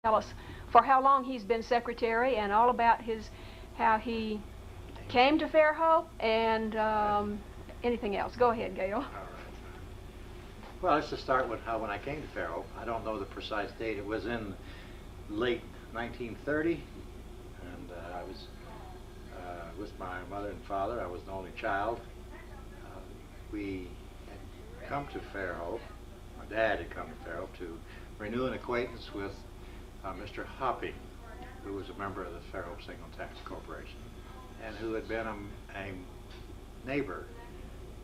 tell us for how long he's been secretary and all about how he came to Fairhope and anything else. Go ahead, Gale. All right. Well, let's just start with when I came to Fairhope. I don't know the precise date. It was in late 1930, and I was with my mother and father. I was the only child. We had come to Fairhope. My dad had come to Fairhope to renew an acquaintance with Mr. Hopping, who was a member of the Fairhope Single Tax Corporation, and who had been a neighbor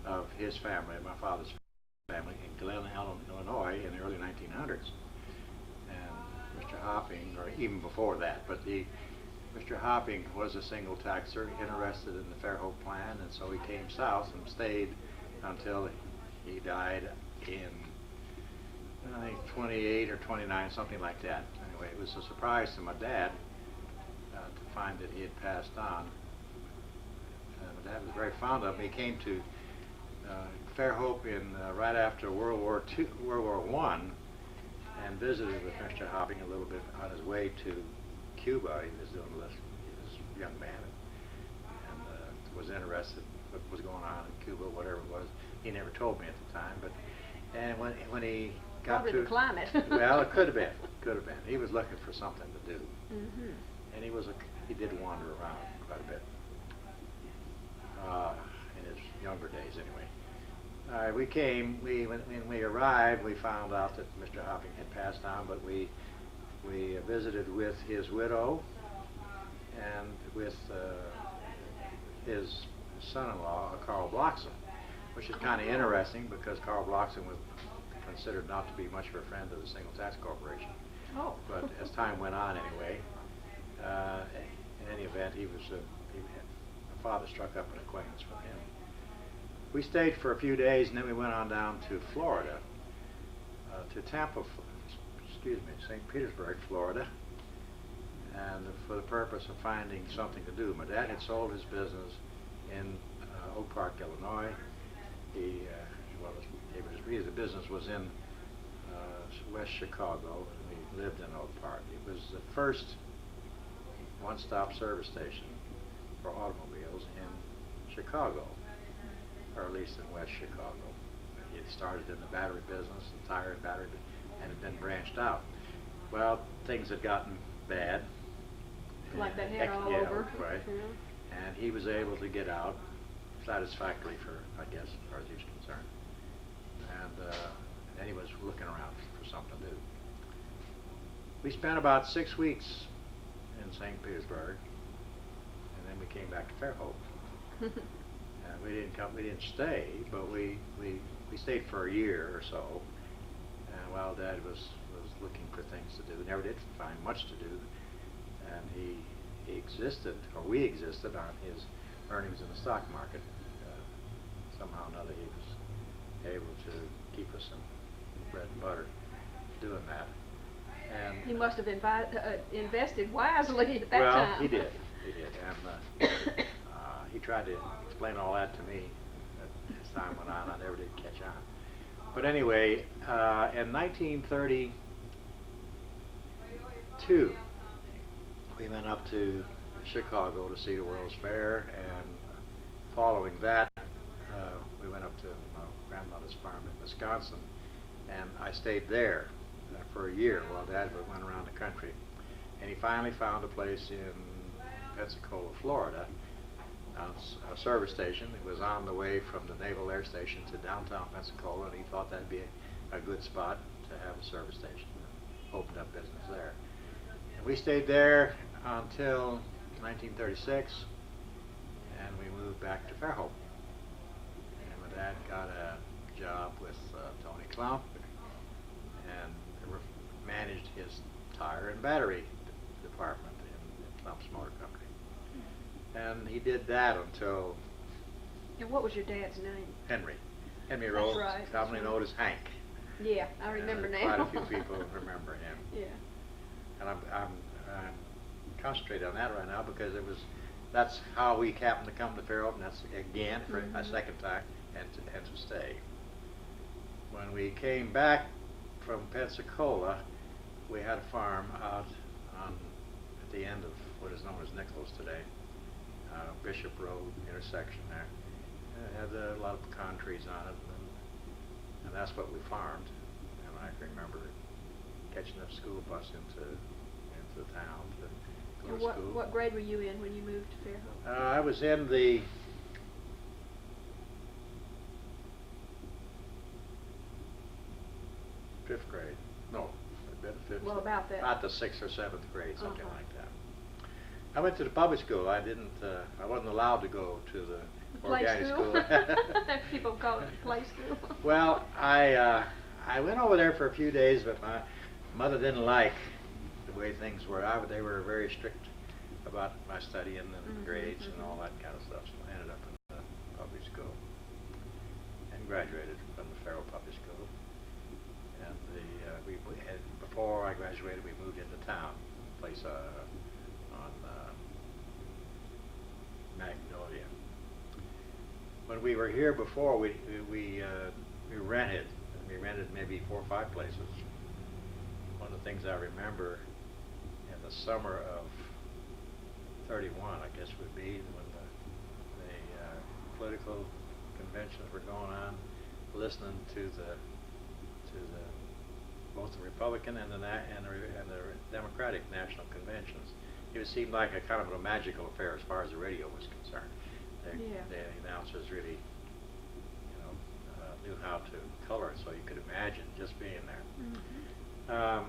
of his family, my father's family, in Glen, Illinois in the early 1900s. And Mr. Hopping, or even before that, but Mr. Hopping was a single taxer interested in the Fairhope plan, and so he came south and stayed until he died in, I think, 28 or 29, something like that. Anyway, it was a surprise to my dad to find that he had passed on. My dad was very fond of him. He came to Fairhope right after World War I, and visited with Mr. Hopping a little bit on his way to Cuba. He was doing this. He was a young man and was interested in what was going on in Cuba, whatever it was. He never told me at the time, but when he got Probably to the climate. well, it could have been. Could have been. He was looking for something to do, Mm-hmm. and he did wander around quite a bit in his younger days, anyway. When we arrived, we found out that Mr. Hopping had passed on, but we visited with his widow and with his son-in-law, Carl Bloxam, which is kind of interesting because Carl Bloxam was considered not to be much of a friend of the Single Tax Corporation. Oh. But as time went on, anyway, in any event, my father struck up an acquaintance with him. We stayed for a few days, and then we went on down to Florida, to St. Petersburg, Florida, and for the purpose of finding something to do. My dad had sold his business in Oak Park, Illinois. The business was in West Chicago, and we lived in Oak Park. It was the first one-stop service station for automobiles in Chicago, or at least in West Chicago. It started in the battery business, the tire and battery, and had been branched out. Well, things had gotten bad. Like they had all yeah, over. Right. Yeah. And he was able to get out satisfactorily for, I guess, as far as he was concerned. And he was looking around for something to do. We spent about 6 weeks in St. Petersburg, and then we came back to Fairhope. And we didn't stay, but we stayed for a year or so. And while Dad was looking for things to do, never did find much to do, and he existed, or we existed, on his earnings in the stock market. Somehow or another, he was able to keep us in bread and butter doing that. And He must have invested wisely at that well, time. he did. And he tried to explain all that to me as time went on. I never did catch on. But anyway, in 1932, we went up to Chicago to see the World's Fair, and following that, we went up to my grandmother's farm in Wisconsin, and I stayed there for a year while Dad went around the country. And he finally found a place in Pensacola, Florida, a service station. It was on the way from the Naval Air Station to downtown Pensacola, and he thought that'd be a good spot to have a service station. Opened up business there. And we stayed there until 1936, and we moved back to Fairhope. And my dad got a job with Tony Klump, and managed his tire and battery department in Klump's Motor Company. And he did that until... And what was your dad's name? Henry Rowe, right, commonly known as Hank. Yeah, I remember now. Quite a few people remember him. Yeah. And I'm concentrating on that right now because that's how we happened to come to Fairhope, and that's again for a second time, and to stay. When we came back from Pensacola, we had a farm out on at the end of what is known as Nichols today, Bishop Road intersection there. It had a lot of pecan trees on it, and that's what we farmed. And I can remember catching a school bus into the town to go And to school. what grade were you in when you moved to Fairhope? I was in the fifth grade. No, I'd been fifth. Well, about that. About the 6th or 7th grade, something Uh-huh. like that. I went to the public school. I didn't. I wasn't allowed to go to the Play organic school? school. People call it play school. Well, I went over there for a few days, but my mother didn't like the way things were. They were very strict about my studying and grades and all that kind of stuff. So I ended up in the public school and graduated from the Fairhope Public School. And before I graduated, we moved into town, a place on Magnolia. When we were here before, we rented. We rented maybe 4 or 5 places. One of the things I remember in the summer of '31, I guess would be when the political conventions were going on, listening to both the Republican and the Democratic national conventions. It seemed like a kind of a magical affair as far as the radio was concerned. The announcers really, knew how to color it so you could imagine just being there.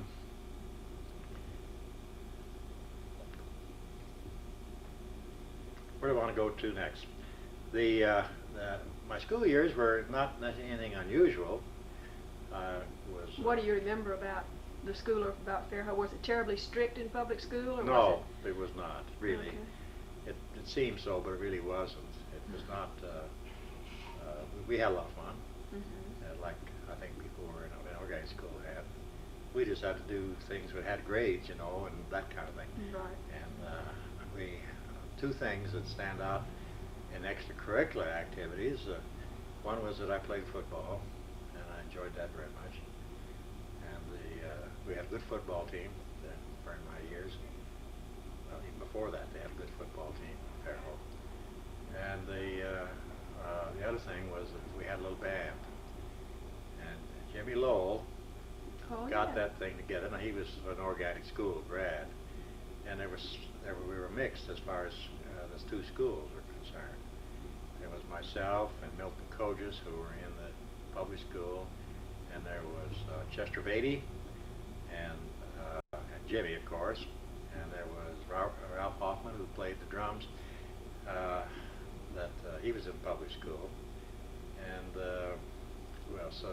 Where do I want to go to next? My school years were not anything unusual. What do you remember about the school or about Fairhope? Was it terribly strict in public school? Or No, it was not, really. Okay. It seemed so, but it really wasn't. It was not, we had a lot of fun, like I think people were in organic school had. We just had to do things that had grades, and that kind of thing. Right. And two things that stand out in extracurricular activities. One was that I played football, and I enjoyed that very much. And we had a good football team during my years. Well, even before that, they had a good football team in Fairhope. And the other thing was that we had a little band. And Jimmy Lowell got that thing together. Now, he was an organic school grad, and we were mixed as far as those 2 schools were concerned. There was myself and Milton Kojas, who were in the public school, and there was Chester Beatty and Jimmy, of course, and there was Ralph Hoffman, who played the drums. He was in public school, and who else?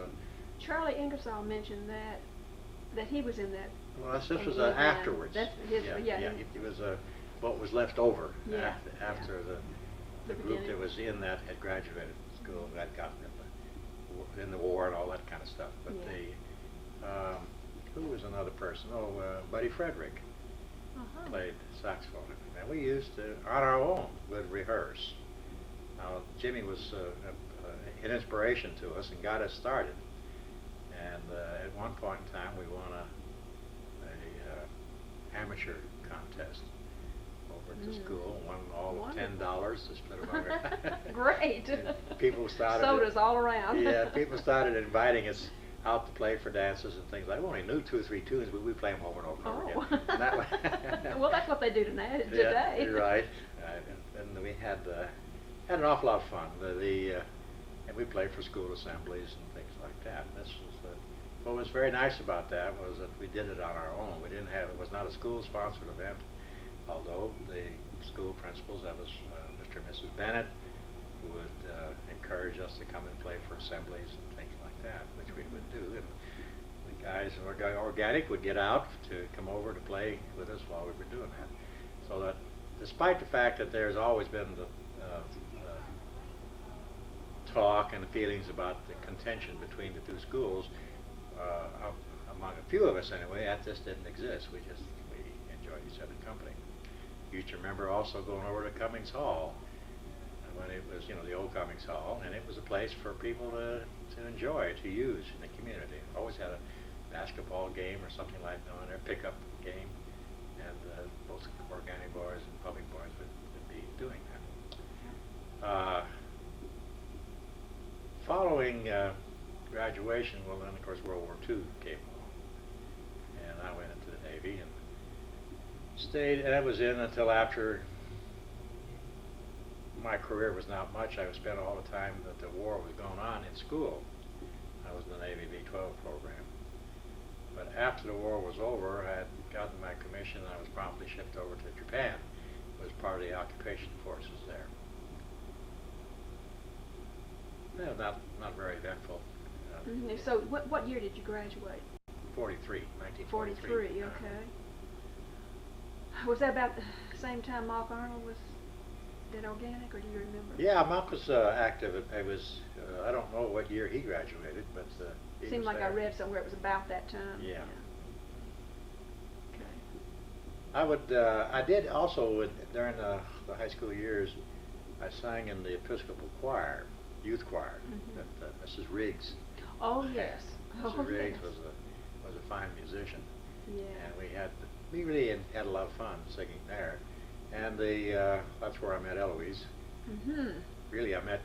Charlie Ingersoll mentioned that he was in that. Well, this was afterwards. That's his, It was what was left over after the group beginning. that was in that had graduated school, that got in the war and all that kind of stuff. But who was another person? Buddy Frederick played saxophone. And we used to, on our own, would rehearse. Now, Jimmy was an inspiration to us and got us started. And at one point in time, we won a amateur contest over at the school. Won all of $10 to split among us. Great. People started. Sodas all around. Yeah, people started inviting us out to play for dances and things. I only knew 2 or 3 tunes, but we play them over and over and over again. And that Well, that's what they do today. Yeah, you're right. And we had an awful lot of fun. And we played for school assemblies and things like that. And what was very nice about that was that we did it on our own. It was not a school-sponsored event, although the school principals, that was Mr. and Mrs. Bennett, would encourage us to come and play for assemblies and things like that, which we would do. And the guys in organic would get out to come over to play with us while we were doing that. So that despite the fact that there's always been the talk and the feelings about the contention between the 2 schools, among a few of us anyway, that just didn't exist. We enjoyed each other's company. Used to remember also going over to Cummings Hall when it was, the old Cummings Hall, and it was a place for people to enjoy, to use in the community. Always had basketball game or something like that, or pickup game, and both organic boys and public boys would be doing that. Following graduation, well then of course World War II came along, and I went into the Navy and stayed, and I was in until after my career was not much. I spent all the time that the war was going on in school. I was in the Navy V-12 program. But after the war was over, I had gotten my commission and I was promptly shipped over to Japan. Was part of the occupation forces there. No, not very eventful. So what year did you graduate? 1943. 43, okay. Was that about the same time Mark Arnold did organic, or do you remember? Yeah, Mark was active. It was, I don't know what year he graduated, but he seemed was like there. I read somewhere it was about that time. Yeah. Okay. I did also, during the high school years, I sang in the Episcopal choir, youth choir, that Mrs. Riggs. Oh, yes. Mrs. Riggs was a fine musician. Yeah. And we really had a lot of fun singing there. And that's where I met Eloise. Really, I met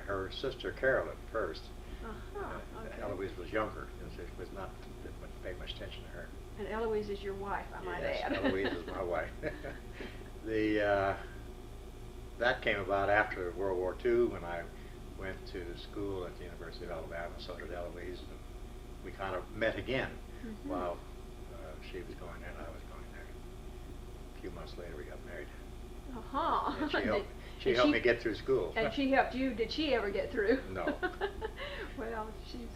her sister Carolyn first. Okay. Eloise was younger, and she was not didn't pay much attention to her. And Eloise is your wife, I might add. Yes, Eloise is my wife. That came about after World War II when I went to school at the University of Alabama. So did Eloise, and we kind of met again while she was going there and I was going there. A few months later, we got married. And she helped me get through school. And she helped you. Did she ever get through? No. Well, she's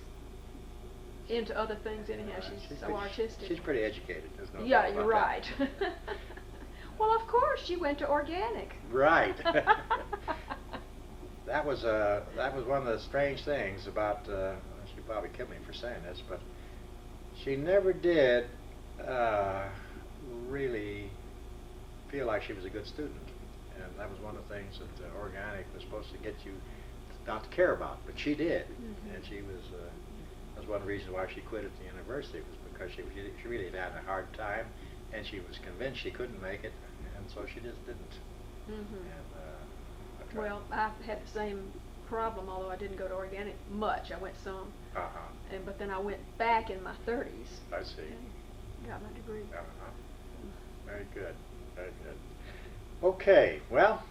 into other things anyhow. She's so artistic. She's pretty educated. There's no yeah, doubt you're about right. that. Well, of course, she went to organic. Right. That was one of the strange things about. She'd probably kill me for saying this, but she never did really feel like she was a good student, and that was one of the things that organic was supposed to get you not to care about, but she did, and she was. That's one reason why she quit at the university, was because she really had a hard time, and she was convinced she couldn't make it, and so she just didn't. And, well, I had the same problem, although I didn't go to organic much. I went some, but then I went back in my 30s. I see. And got my degree. Very good. Very good. Okay. Well,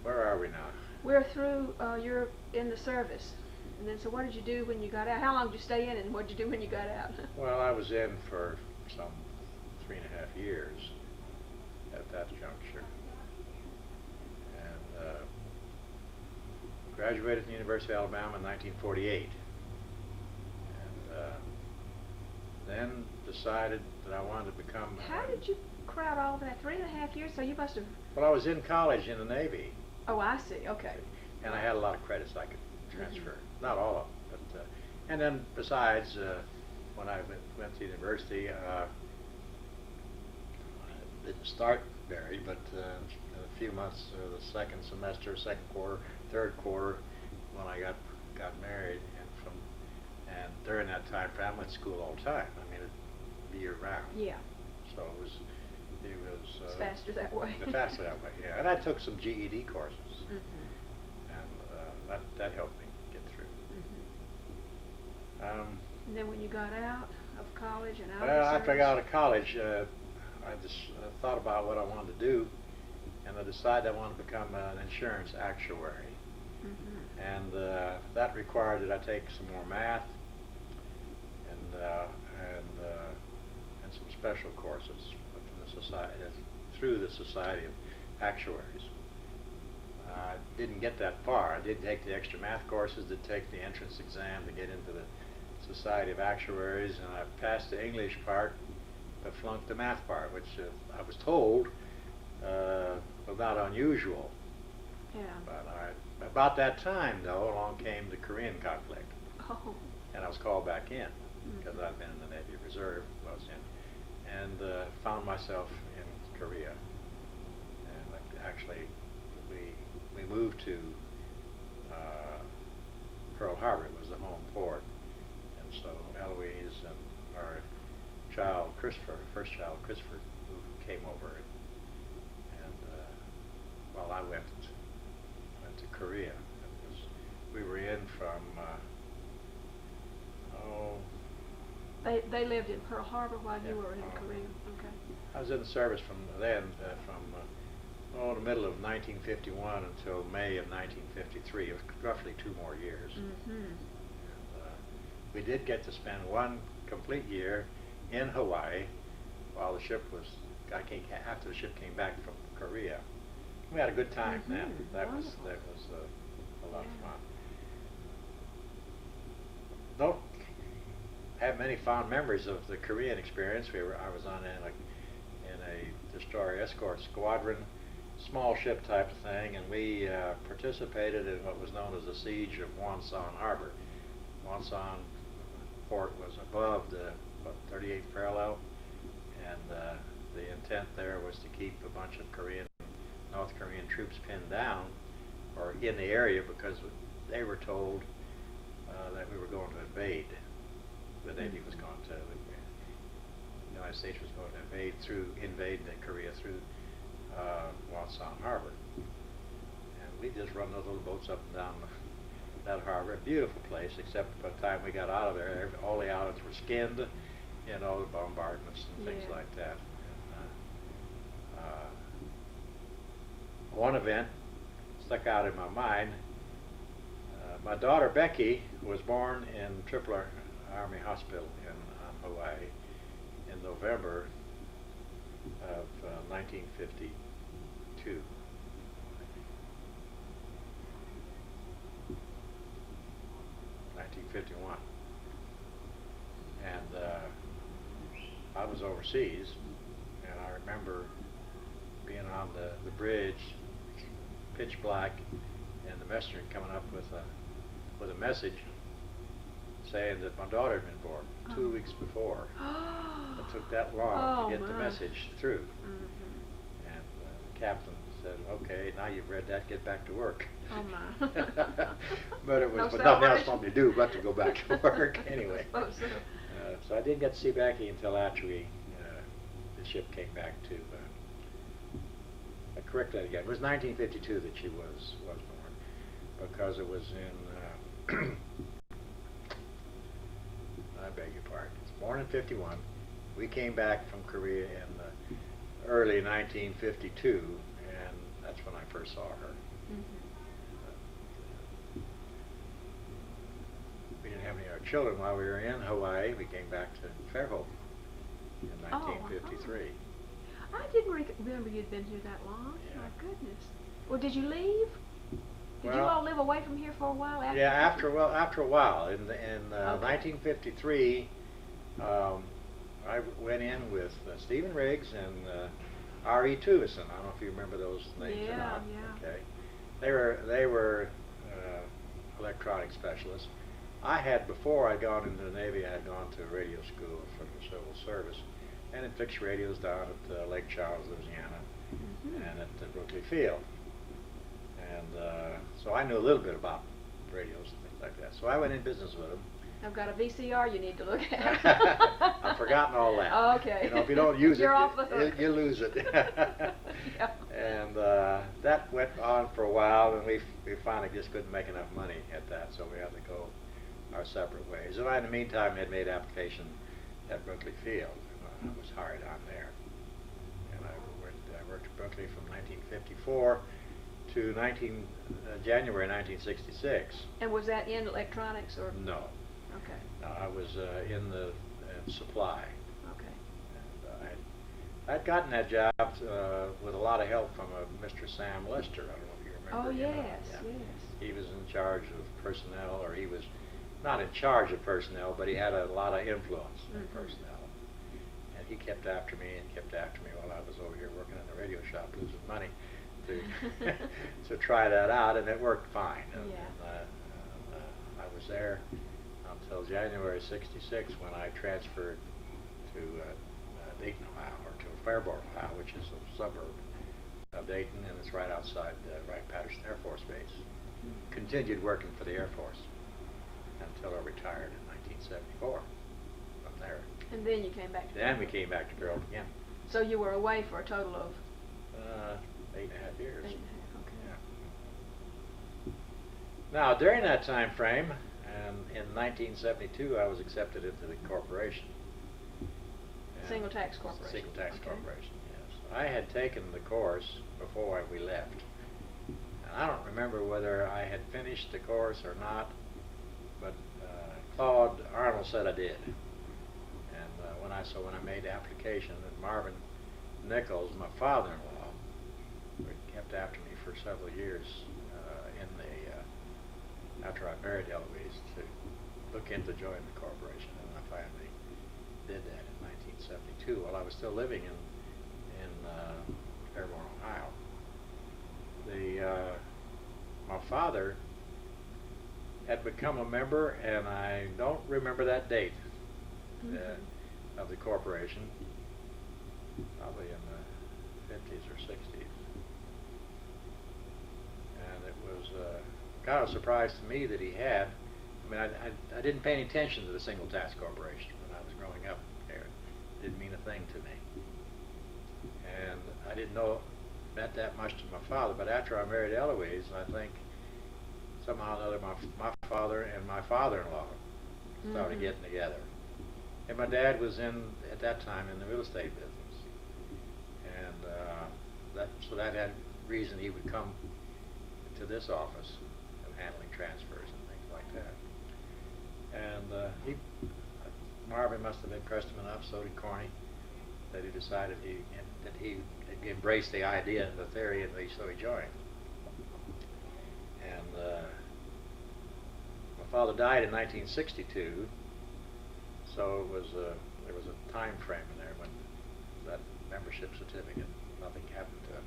where are we now? We're through. You're in the service, and then so what did you do when you got out? How long did you stay in, and what did you do when you got out? Well, I was in for some 3.5 years at that juncture. Graduated from the University of Alabama in 1948, and then decided that I wanted to become. How did you crowd all that? 3.5 years? So you must have. Well, I was in college in the Navy. Oh, I see. Okay. And I had a lot of credits I could transfer. Not all of them, but and then besides, when I went to university, didn't start very, but a few months, the second semester, second quarter, third quarter, when I got married, and during that time, I went to school all the time. I mean, it'd be year round. Yeah. So it was. It's faster that way. Faster that way, yeah. And I took some GED courses, and that helped me get through. And then when you got out of college and out well, of the after I service? got out of college, I just thought about what I wanted to do, and I decided I wanted to become an insurance actuary. And that required that I take some more math and some special courses from the society, through the Society of Actuaries. I didn't get that far. I did take the extra math courses, did take the entrance exam to get into the Society of Actuaries, and I passed the English part, but flunked the math part, which I was told was not unusual. Yeah. But about that time, though, along came the Korean conflict, and I was called back in because I'd been in the Navy Reserve, and found myself in Korea. And actually, we moved to Pearl Harbor. It was the home port, and so Eloise and child, Christopher, first child, Christopher, who came over, and while I went to Korea. We were in from They lived in Pearl Harbor while you were in Korea. Okay. I was in the service from then, from the middle of 1951 until May of 1953. It was roughly 2 more years. Mm-hmm. And, we did get to spend 1 complete year in Hawaii while the ship was, after the ship came back from Korea. We had a good time then. That was a lot of fun. Don't have many fond memories of the Korean experience. I was on in a destroyer escort squadron, small ship type of thing, and we participated in what was known as the siege of Wonsan Harbor. Wonsan port was above the 38th parallel, and the intent there was to keep a bunch of North Korean troops pinned down or in the area, because they were told that we were going to invade. The Navy was going to, the United States was going to invade Korea through Wonsan Harbor. And we just run those little boats up and down that harbor. A beautiful place, except by the time we got out of there, all the islands were skinned, the bombardments and things like that. And, one event stuck out in my mind. My daughter Becky was born in Triple Army Hospital on Hawaii in November of 1952. And I was overseas, and I remember being on the bridge, pitch black, and the messenger coming up with a message saying that my daughter had been born 2 weeks before. It took that long to get the message through. Mm-hmm. And the captain said, "Okay, now you've read that, get back to work." Oh my. But it was nothing else for me to do but to go back to work anyway. So I didn't get to see Becky until after the ship came back to correct that again. It was 1952 that she was born, because it was in I beg your pardon. It's born in 51. We came back from Korea in early 1952, and that's when I first saw her. We didn't have any of our children while we were in Hawaii. We came back to Fairhope in 1953. I didn't remember you'd been here that long. Yeah. My goodness. Well, did you leave? Did you all live away from here for a while? After a while. In 1953, I went in with Stephen Riggs and R.E. Tuvison. I don't know if you remember those names or not. Yeah. Okay. They were electronic specialists. I had, before I'd gone into the Navy, I had gone to radio school for the civil service, and had fixed radios down at Lake Charles, Louisiana, and at Brooklyn Field. And so I knew a little bit about radios and things like that. So I went in business with them. I've got a VCR you need to look at. I've forgotten all that. Okay. If you don't use You're it, off the hook. you lose it. Yeah. And that went on for a while, and we finally just couldn't make enough money at that, so we had to go our separate ways. And I, in the meantime, had made application at Brooklyn Field. I was hired on there. And I worked at Brooklyn from 1954 to January 1966. And was that in electronics or? No. Okay. No, I was in the supply. Okay. And I'd gotten that job with a lot of help from Mr. Sam Lester. I don't know if you remember. Oh, yes, Yeah. yes. He was in charge of personnel, or he was not in charge of personnel, but he had a lot of influence in personnel. And he kept after me while I was over here working in the radio shop losing money to try that out, and it worked fine. And I was there until January '66, when I transferred to Dayton, Ohio, or to Fairborn, Ohio, which is a suburb of Dayton, and it's right outside Wright-Patterson Air Force Base. Continued working for the Air Force until I retired in 1974 from there. And then you came back to Then Fairhope. we came back to Fairhope again. So you were away for a total of 8.5 years. 8.5, okay. Yeah. Now, during that time frame, and in 1972, I was accepted into the corporation. And Single Tax Corporation. Single Tax Okay. Corporation, yes. I had taken the course before we left. And I don't remember whether I had finished the course or not, but Claude Arnold said I did. And when I made the application, and Marvin Nichols, my father-in-law, kept after me for several years after I married Eloise to look into joining the corporation, and I finally did that in 1972 while I was still living in Fairborn, Ohio. My father had become a member, and I don't remember that date of the corporation, probably in the 50s or 60s. And it was kind of a surprise to me that he had. I mean, I didn't pay any attention to the Single Tax Corporation when I was growing up there. It didn't mean a thing to me. And I didn't know it meant that much to my father, but after I married Eloise, I think somehow or another my father and my father-in-law started getting together. And my dad was at that time in the real estate business. And so that had reason he would come to this office of handling transfers and things like that. And Marvin must have impressed him enough, so did Corny, that he decided that he embraced the idea and the theory, and so he joined. And my father died in 1962, so there was a time frame in there when that membership certificate, nothing happened to it.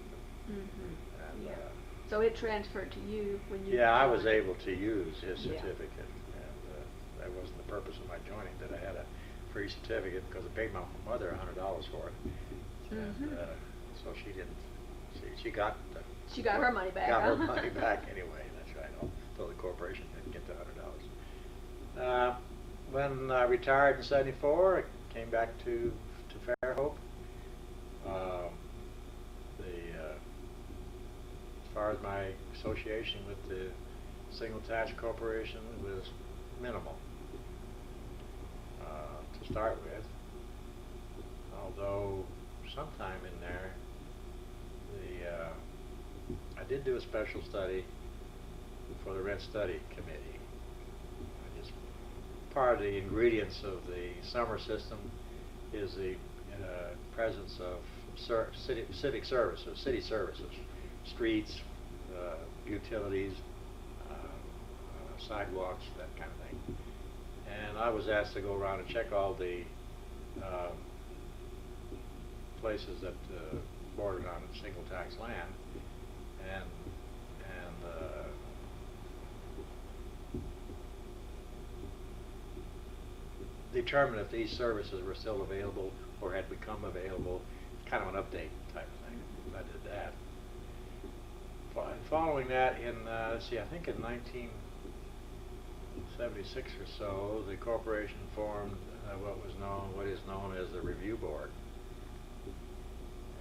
And, yeah. So it transferred to you when you... Yeah, I was able to use his Yeah. certificate, and that wasn't the purpose of my joining, that I had a free certificate because I paid my mother $100 for it. And so she didn't, she got her money back. Got her huh? money back anyway, that's right, although the corporation didn't get the $100. When I retired in '74, I came back to Fairhope. As far as my association with the Single Tax Corporation was minimal to start with, although sometime in there I did do a special study for the Rent Study Committee. Part of the ingredients of the summer system is the presence of civic services, city services, streets, utilities, sidewalks, that kind of thing. And I was asked to go around and check all the places that bordered on single tax land, and determine if these services were still available or had become available, kind of an update type of thing. I did that. Following that, let's see, I think in 1976 or so, the corporation formed what is known as the Review Board,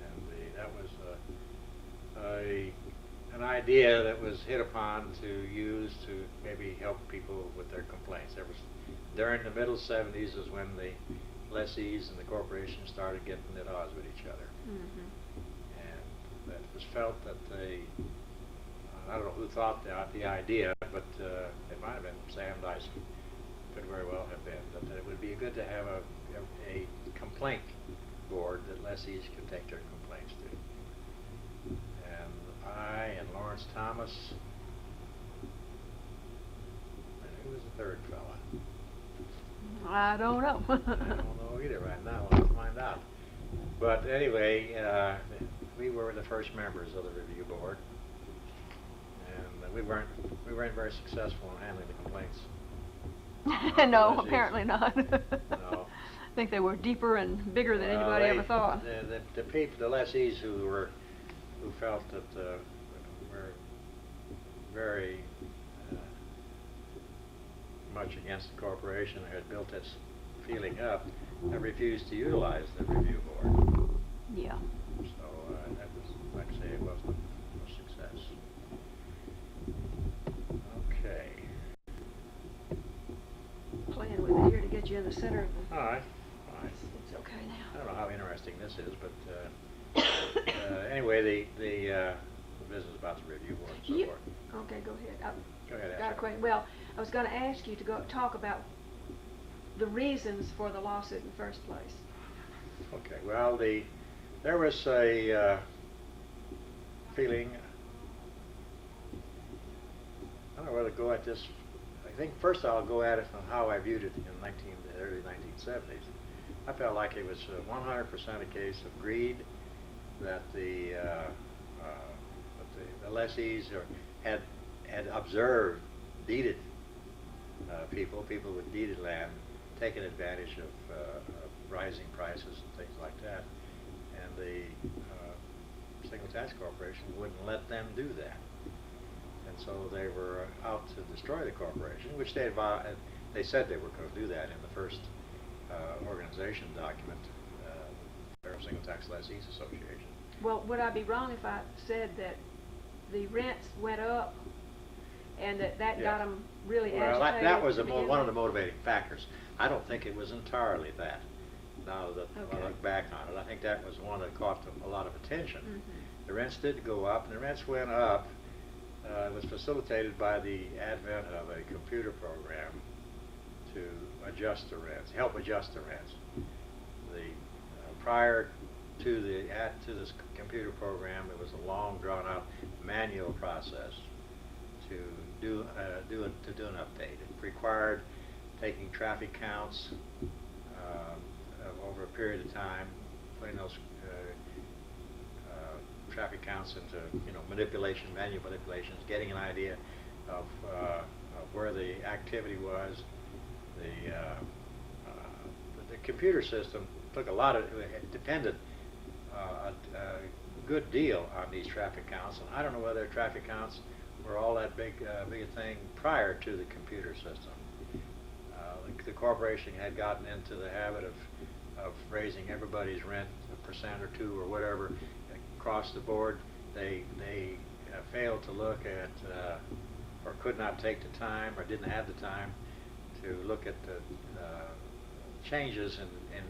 and that was an idea that was hit upon to use to maybe help people with their complaints. There was, during the middle 70s is when the lessees and the corporation started getting at odds with each other. And that it was felt that I don't know who thought the idea, but it might have been Sam Dyson, could very well have been, that it would be good to have a complaint board that lessees could take their complaints to. And I and Lawrence Thomas, and who was the third fella? I don't know. I don't know either right now. We'll have to find out. But anyway, we were the first members of the review board, and we weren't very successful in handling the complaints. No, lessees. apparently not. No. I think they were deeper and bigger than anybody ever thought. The people, the lessees who felt that were very much against the corporation, had built its peeling up, have refused to utilize the review board. Yeah. So that was, like I say, it wasn't a success. Okay. Playing with it here to get you in the center of the... All right. All right. It's okay I now. don't know how interesting this is, but anyway, the business about the review board and so You- forth. Okay, go ahead. Go ahead, Got a Ashley. question. Well, I was going to ask you to go talk about the reasons for the lawsuit in the first place. Okay, well, there was a feeling, I don't know whether to go at this, I think first I'll go at it from how I viewed it in the early 1970s. I felt like it was 100% a case of greed, that the lessees had observed deeded people with deeded land, taking advantage of rising prices and things like that, and the Single Tax Corporation wouldn't let them do that, and so they were out to destroy the corporation, which they said they were going to do that in the first organization document, Fairhope Single Tax Lessees Association. Well, would I be wrong if I said that the rents went up and that Yeah. got them really Well, agitated? that was to begin one of the with? motivating factors. I don't think it was entirely that. Now that when I Okay. look back on it, I think that was one that caught them a lot of attention. Mhm. The rents did go up, and the rents went up. It was facilitated by the advent of a computer program to adjust the rents, help adjust the rents. Prior to this computer program, it was a long, drawn-out manual process to do an update. It required taking traffic counts over a period of time, putting those traffic counts into manual manipulations, getting an idea of where the activity was. The computer system took it depended a good deal on these traffic counts, and I don't know whether traffic counts were all that big a thing prior to the computer system. The corporation had gotten into the habit of raising everybody's rent 1% or 2% or whatever across the board. They failed to look at or could not take the time or didn't have the time to look at the changes in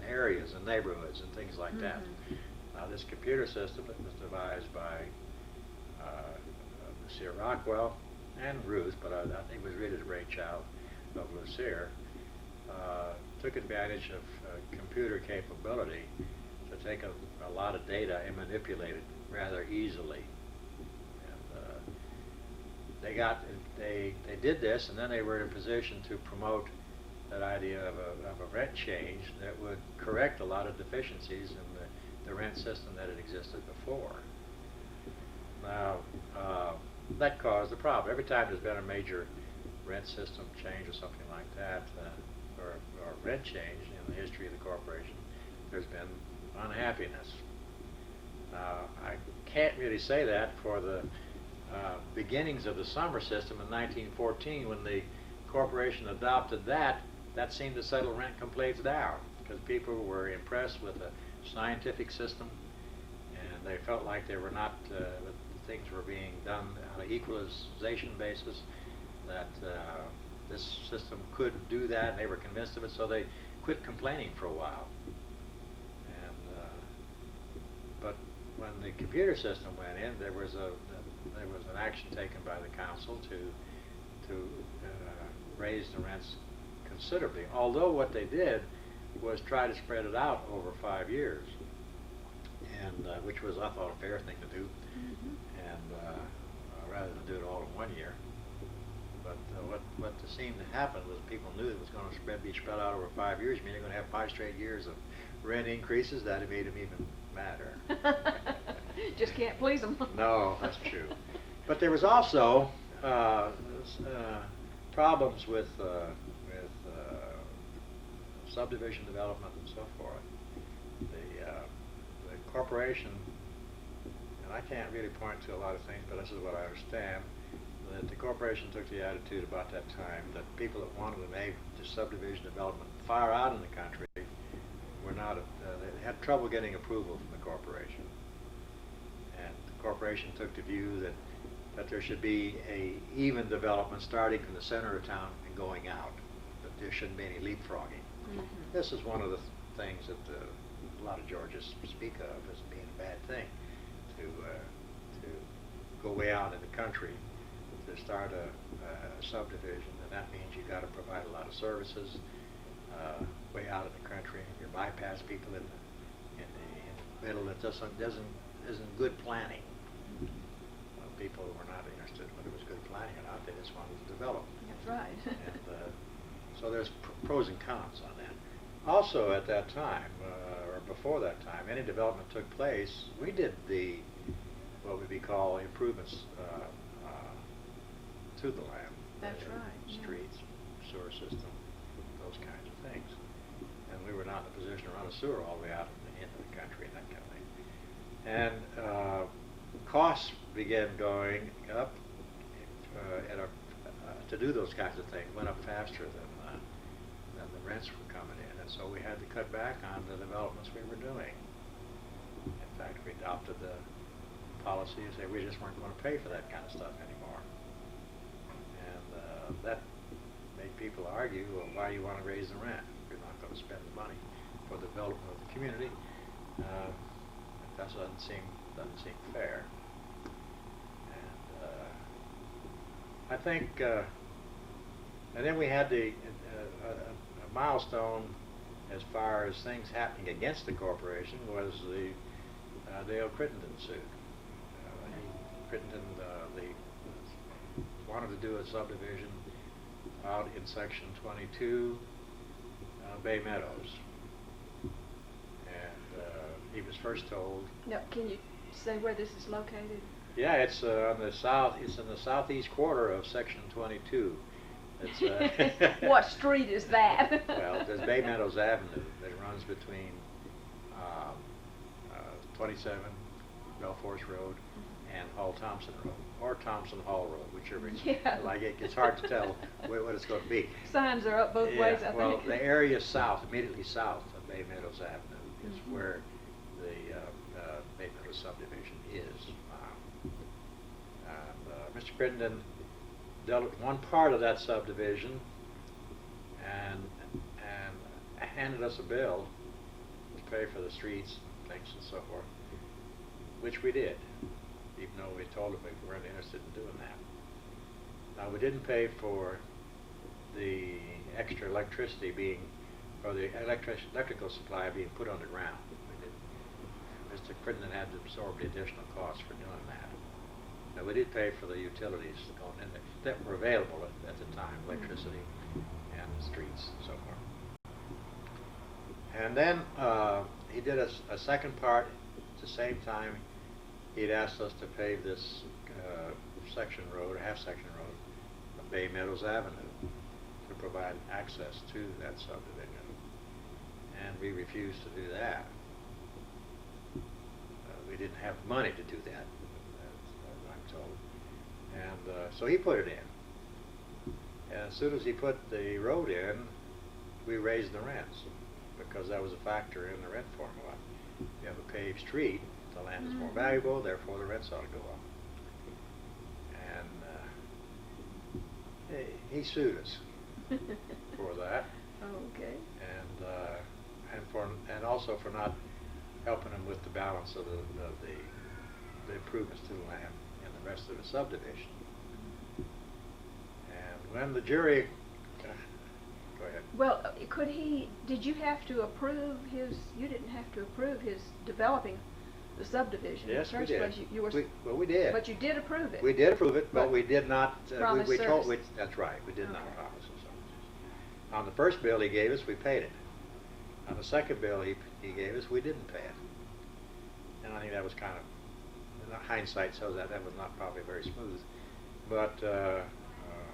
areas and neighborhoods and things like that. Now this computer system that was devised by Lucille Rockwell and Ruth, but I think it was really the brainchild of Lucille, took advantage of computer capability to take a lot of data and manipulate it rather easily. And they did this, and then they were in a position to promote that idea of a rent change that would correct a lot of deficiencies in the rent system that had existed before. Now, that caused a problem. Every time there's been a major rent system change or something like that, or rent change in the history of the corporation, there's been unhappiness. Now, I can't really say that for the beginnings of the summer system in 1914, when the corporation adopted that seemed to settle rent complaints down, because people were impressed with the scientific system, and they felt like they were not, that things were being done on an equalization basis, that this system could do that, and they were convinced of it, so they quit complaining for a while. And but when the computer system went in, there was an action taken by the council to raise the rents considerably. Although what they did was try to spread it out over 5 years, and which was, I thought, a fair thing to do, and rather than do it all in 1 year. But what seemed to happen was people knew it was going to be spread out over 5 years. I mean, they're going to have 5 straight years of rent increases. That made them even madder. Just can't please them. No, that's true. But there was also problems with subdivision development and so forth. The corporation, and I can't really point to a lot of things, but this is what I understand, that the corporation took the attitude about that time that people that wanted to make the subdivision development far out in the country were not, they had trouble getting approval from the corporation. And the corporation took the view that there should be a even development starting from the center of town and going out, that there shouldn't be any leapfrogging. This is one of the things that a lot of Georgians speak of as being a bad thing, to go way out in the country to start a subdivision, and that means you got to provide a lot of services way out in the country. You bypass people in the middle. That isn't good planning. People were not interested whether it was good planning or not. They just wanted to develop. That's right. And so there's pros and cons on that. Also, at that time, or before that time, any development took place, we did what would be called improvements to the land. That's right. Streets, sewer system, those kinds of things. And we were not in a position to run a sewer all the way out into the country and that kind of thing. And costs began going up to do those kinds of things, went up faster than the rents were coming in, and so we had to cut back on the developments we were doing. In fact, we adopted the policy and said we just weren't going to pay for that kind of stuff anymore. And that made people argue, well, why do you want to raise the rent? You're not going to spend the money for the development of the community. That doesn't seem fair. And I think, and then we had a milestone as far as things happening against the corporation was the Dale Crittenden suit. Crittenden wanted to do a subdivision out in section 22, Bay Meadows. And he was first told. Now, can you say where this is located? Yeah, it's on the south. It's in the southeast quarter of section 22. It's, what street is that? Well, there's Bay Meadows Avenue that runs between 27 Belforce Road and Hall Thompson Road, or Thompson Hall Road, whichever. Yeah. Like it's hard to tell what it's going to be. Signs are up both ways, I well, think. the area south, immediately south of Bay Meadows Avenue, is where the Bay Meadows subdivision is. Mr. Crittenden dealt with one part of that subdivision and handed us a bill to pay for the streets, things and so forth, which we did, even though we told him we weren't interested in doing that. Now, we didn't pay for the extra electricity being, or the electrical supply being put underground. Mr. Crittenden had to absorb the additional costs for doing that. Now, we did pay for the utilities going in there that were available at the time, electricity and the streets and so forth. And then he did a second part. At the same time, he'd asked us to pave this section road, or half-section road, of Bay Meadows Avenue to provide access to that subdivision. And we refused to do that. We didn't have money to do that, as I'm told. And so he put it in. And as soon as he put the road in, we raised the rents, because that was a factor in the rent formula. You have a paved street, the land is more valuable, therefore the rents ought to go up. And he sued us for that. Okay. And also for not helping him with the balance of the improvements to the land and the rest of the subdivision. And when the jury, go ahead. Well, did you have to approve you didn't have to approve his developing the subdivision? Yes, in the we first did. place. Well, we did. But you did approve it. We did approve it, but we did not. Promise service. That's right. We did not promise it. On the first bill he gave us, we paid it. On the second bill he gave us, we didn't pay it. And I think that was kind of, in hindsight, so that was not probably very smooth. But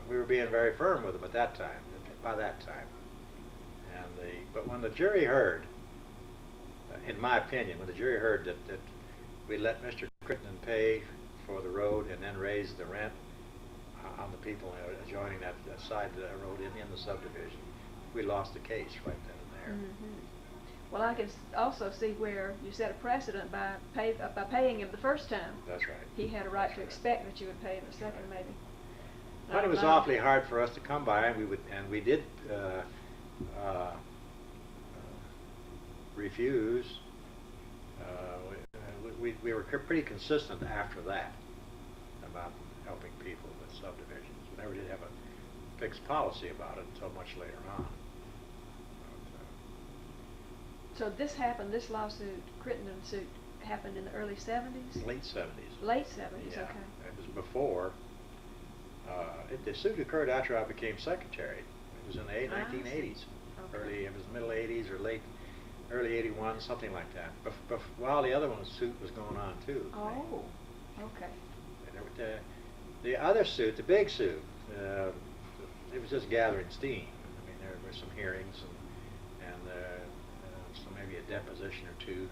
we were being very firm with him at that time. By that time, but when the jury heard, in my opinion, when the jury heard that we let Mr. Crittenden pay for the road and then raise the rent on the people adjoining that side of the road in the subdivision, we lost the case right then and there. Well, I can also see where you set a precedent by paying him the first time. That's right. He had a right to expect that you would pay him the second, maybe. But it was awfully hard for us to come by, and we did refuse. We were pretty consistent after that about helping people with subdivisions. We never did have a fixed policy about it until much later on. So this happened, this lawsuit, Crittenden suit, happened in the early 70s? Late 70s. Late 70s, Yeah. okay. It was before. The suit occurred after I became secretary. It was in the 1980s. Okay. It was middle 80s or early 81, something like that. While the other suit was going on too. Oh, okay. The other suit, the big suit, it was just gathering steam. I mean, there were some hearings and so maybe a deposition or two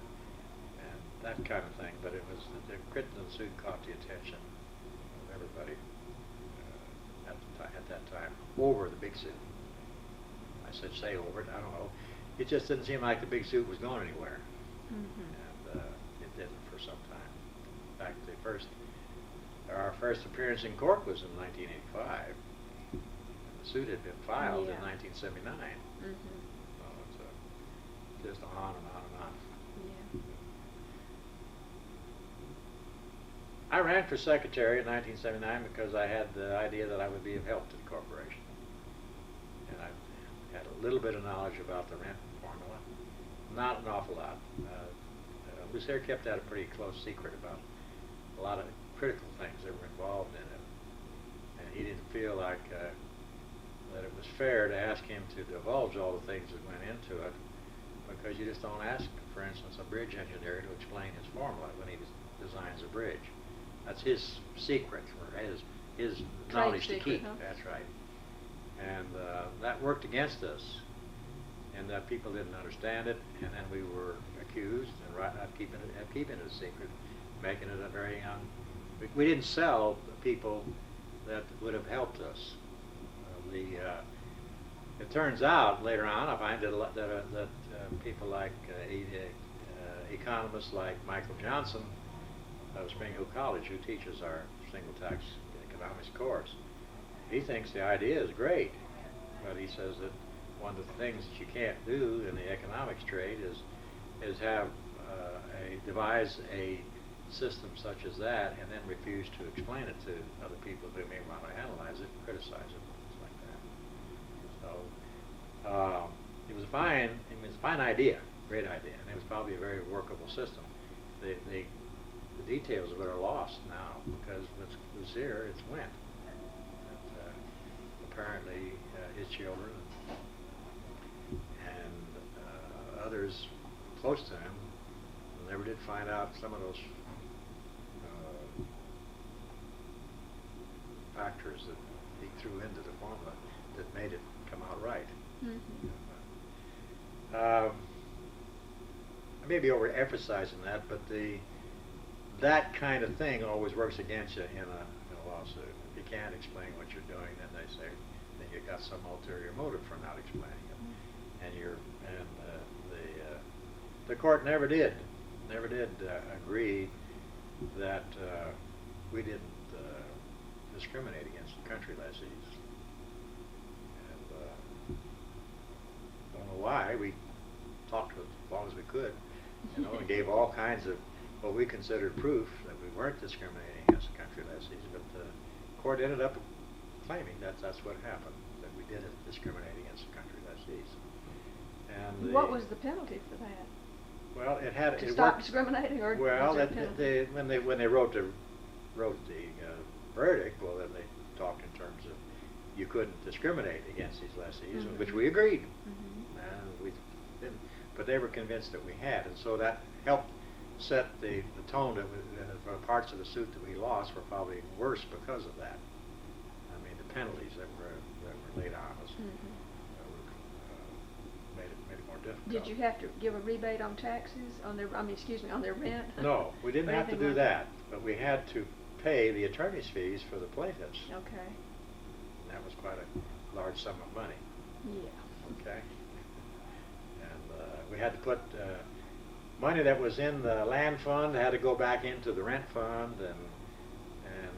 and that kind of thing. But it was the Crittenden suit caught the attention of everybody at that time over the big suit. I should say over it. I don't know. It just didn't seem like the big suit was going anywhere, and it didn't for some time. In fact, our first appearance in court was in 1985. And the suit had been filed in 1979. So it's just on and on and on. Yeah. I ran for secretary in 1979 because I had the idea that I would be of help to the corporation. And I had a little bit of knowledge about the rent formula, not an awful lot. Lucere kept that a pretty close secret about a lot of critical things that were involved in it. And he didn't feel like that it was fair to ask him to divulge all the things that went into it, because you just don't ask, for instance, a bridge engineer to explain his formula when he designs a bridge. That's his secret, or his knowledge to keep. Huh? That's right. And that worked against us, and that people didn't understand it, and then we were accused of keeping it a secret, making it a very we didn't sell people that would have helped us. It turns out later on, I find that people like economists like Michael Johnson of Spring Hill College, who teaches our single tax economics course, he thinks the idea is great, but he says that one of the things that you can't do in the economics trade is have devise a system such as that and then refuse to explain it to other people who may want to analyze it, criticize it, things like that. So it was a fine idea, great idea, and it was probably a very workable system. The details of it are lost now because with Lucere it's went. Apparently his children and others close to him never did find out some of those factors that he threw into the formula that made it come out right. I may be overemphasizing that, but that kind of thing always works against you in a lawsuit. If you can't explain what you're doing, then they say that you got some ulterior motive for not explaining it, and the court never did agree that we didn't discriminate against the country lessees, and don't know why. We talked with as long as we could, and gave all kinds of what we considered proof that we weren't discriminating against the country lessees, but the court ended up claiming that's what happened, that we did discriminate against the country lessees. And what was the penalty for that? Well, it had to stop discriminating, or well, was there a penalty? when they wrote the verdict, well, then they talked in terms of you couldn't discriminate against these lessees, which we agreed, and we didn't. But they were convinced that we had, and so that helped set the tone that parts of the suit that we lost were probably worse because of that. I mean, the penalties that were laid on us made it more difficult. Did you have to give a rebate on taxes, on their rent? No, we didn't have to do that, but we had to pay the attorney's fees for the plaintiffs. Okay. And that was quite a large sum of money. Yeah. Okay. And we had to put money that was in the land fund had to go back into the rent fund, and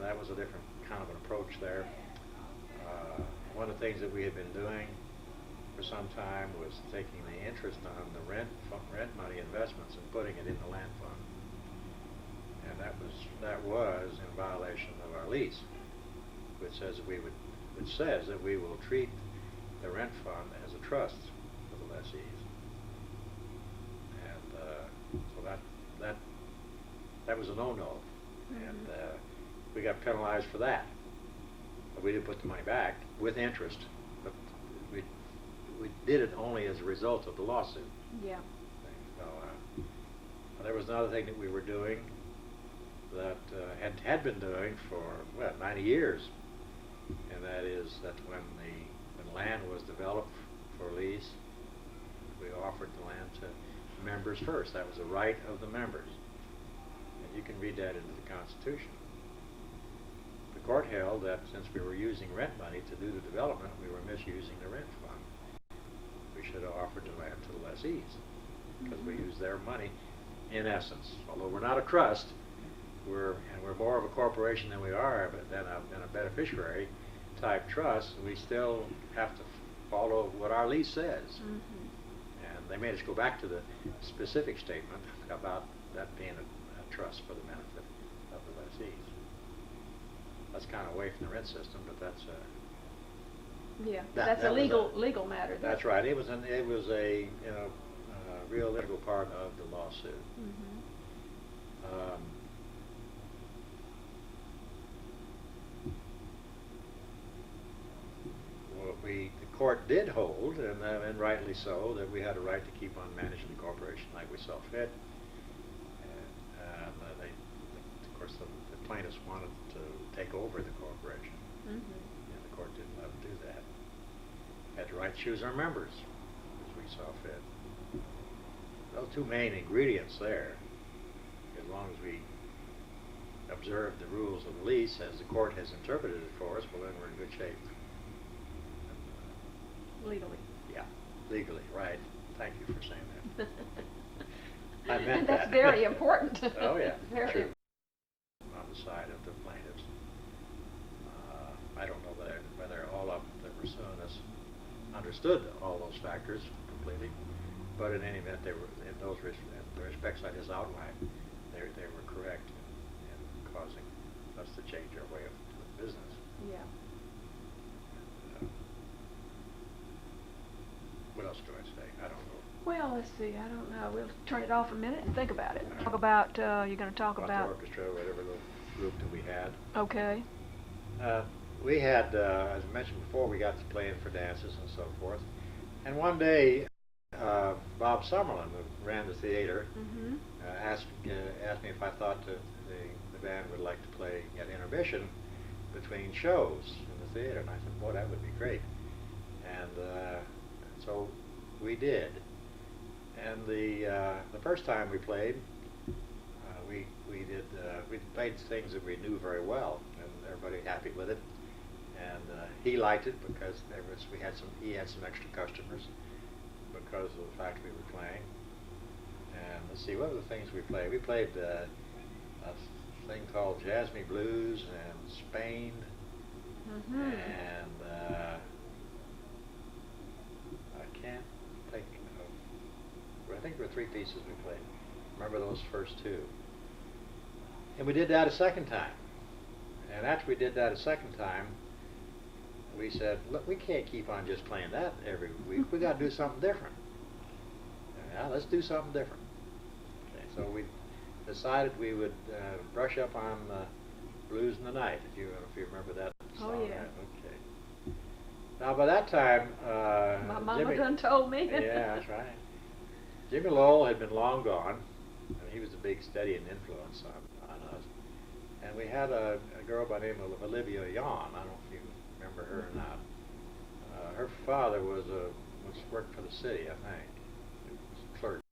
that was a different kind of an approach there. One of the things that we had been doing for some time was taking the interest on the rent money investments and putting it in the land fund, and that was in violation of our lease, which says that we will treat the rent fund as a trust for the lessees, and so that was a no-no, and we got penalized for that. But we didn't put the money back with interest, but we did it only as a result of the lawsuit. Yeah. So there was another thing that we were doing that had been doing for 90 years, and that is that when land was developed for lease, we offered the land to members first. That was a right of the members, and you can read that into the Constitution. The court held that since we were using rent money to do the development, we were misusing the rent fund. We should have offered the land to the lessees, because we used their money in essence. Although we're not a trust, we're more of a corporation than we are than a beneficiary type trust. We still have to follow what our lease says. And they made us go back to the specific statement about that being a trust for the benefit of the lessees. That's kind of away from the rent system, but that's that's a legal matter. That's right. It was a real legal part of the lawsuit. The court did hold, and rightly so, that we had a right to keep on managing the corporation like we saw fit. And of course, the plaintiffs wanted to take over the corporation, and the court didn't let them do that. Had the right to choose our members as we saw fit. Those two main ingredients there, as long as we observe the rules of the lease as the court has interpreted it for us, well, then we're in good shape. Legally. Yeah, legally, right. Thank you for saying that. I meant That's that. very important. Oh yeah, very. true. On the side of the plaintiffs, I don't know whether all of them that were suing us understood all those factors completely, but in any event, they were in those the respects I just outlined. They were correct in causing us to change our way of doing business. Yeah. What else do I say? I don't know. Well, let's see. I don't know. We'll turn it off a minute and think about it. Talk about. You're going to talk about the orchestra, whatever little group that we had. Okay. We had, as I mentioned before, we got to playing for dances and so forth. And one day, Bob Summerlin, who ran the theater, asked me if I thought the band would like to play at intermission between shows in the theater. And I said, boy, that would be great. And so we did. And the first time we played, we played things that we knew very well, and everybody happy with it. And he liked it because he had some extra customers because of the fact we were playing. And let's see, what were the things we played? We played a thing called Jazz Me Blues and Spain, and I can't think of. I think there were 3 pieces we played. Remember those first 2. And we did that a second time. And after we did that a second time, we said, look, we can't keep on just playing that every week. We got to do something different. Yeah, let's do something different. Okay, so we decided we would brush up on Blues in the Night, if you remember that song. Oh, yeah. Okay. Now, by that time, my mama done told me. Yeah, that's right. Jimmy Lowell had been long gone, and he was a big steadying influence on us. And we had a girl by the name of Olivia Yawn. I don't know if you remember her or not. Her father worked for the city, I think. He was a clerk.